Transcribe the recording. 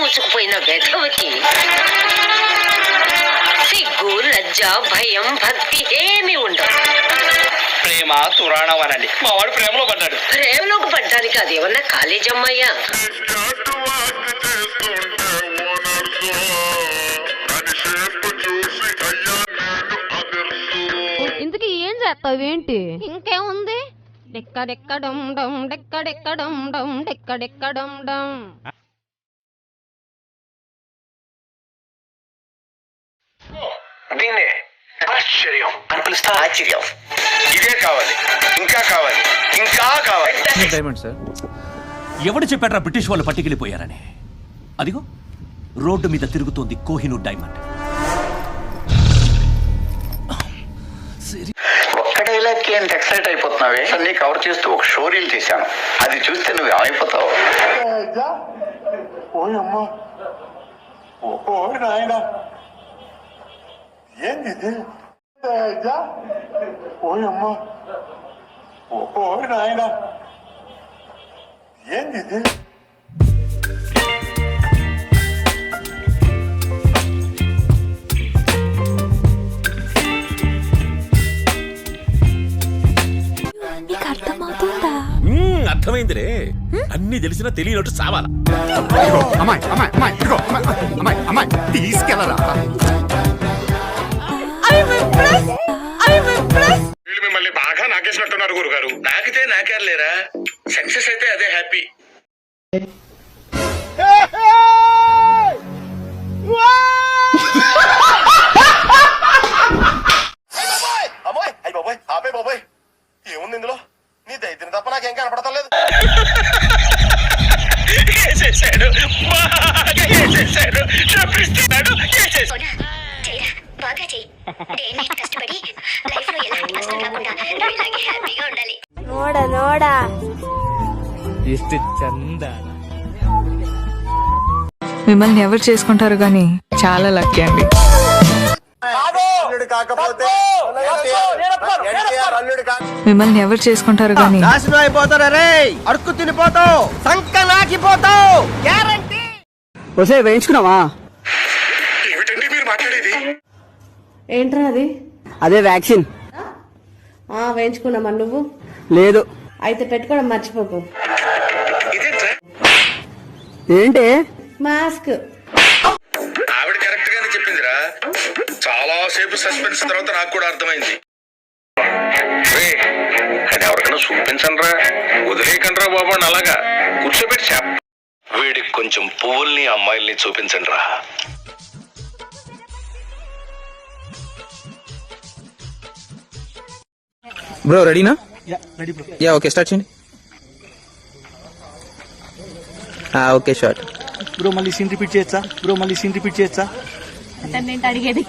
మూసుకుపోయిన వెధవకి సిగ్గు లజ్జ భయం భక్తి ఏమీ ఉండవు. ప్రేమ తురాణం అనండి. మా వాడు ప్రేమలో పడ్డాడు. ప్రేమలోకి పడ్డానికి అది ఏమన్నా కాలేజ్ అమ్మాయ్యా? ఇంతకీ ఏం చేస్తావేంటి? ఇంకేముంది, డెక్కడెక్కడం డమ్ డెక్కడెక్కడం డమ్ డెక్కడెక్కడం డమ్. దీన్నే ఆశ్చర్యం అని పిలుస్తా. ఆశ్చర్యం ఇదే కావాలి, ఇంకా కావాలి, ఇంకా కావాలి. డైమండ్ సార్, ఎవడు చెప్పాడ్రా బ్రిటిష్ వాళ్ళు పట్టుకెళ్ళిపోయారని? అదిగో రోడ్డు మీద తిరుగుతోంది కోహినూర్ డైమండ్. ఒక్క డైలాగ్కి ఎంత ఎక్సైట్ అయిపోతున్నావే? అన్ని కవర్ చేస్తూ ఒక షో రీల్ చేశాను, అది చూస్తే నువ్వు ఏమైపోతావు? ఏంది ఏంది? అర్థమైందిరే, అన్ని తెలిసినా తెలియనట్టు సావాలా? తీసుకెళ్ళరా? వీళ్ళు మిమ్మల్ని బాగా నాకేసినట్టున్నారు గురుగారు. నాకితే నాకేర్లేరా, సక్సెస్ అయితే అదే హ్యాపీ. అమ్మాయి అయ్యి బాబాయ్, ఆపే బాబాయ్, ఏముంది ఇందులో? నీ దైత్యం తప్ప నాకేం కనపడతలేదు. మిమ్మల్ని ఎవరు చేసుకుంటారు గాని చాలా లక్కీ అండి. మిమ్మల్ని ఎవరు చేసుకుంటారు గాని నాశనం అయిపోతారా రే, అడుక్కు తినిపోతావు, సంక నాకిపోతావు గ్యారంటీ. వసే వేయించుకున్నావా? ఏమిటండి మీరు మాట్లాడేది? ఏంట్రా అది? అదే వ్యాక్సిన్. వేయించుకున్నామా నువ్వు? లేదు. అయితే పెట్టుకోవడం మర్చిపోకు. ఏంటి? మాస్క్. ఆవిడ కరెక్ట్ గానే చెప్పిందిరా. చాలా సేపు సస్పెన్స్ తర్వాత నాకు కూడా అర్థమైంది. అది ఎవరికైనా చూపించండి రా, వదిలేయకండి రా బాబు అని అలాగా కూర్చోబెట్టి చెప్ప. వీడికి కొంచెం పువ్వుల్ని అమ్మాయిల్ని చూపించండి రా. బ్రో రెడీనా? యా ఓకే, స్టార్ట్ చేయండి. Okay short. బ్రో మళ్ళీ సీన్ రిపీట్ చేయొచ్చా? బ్రో మళ్ళీ సీన్ రిపీట్ చేయొచ్చా? అడిగేది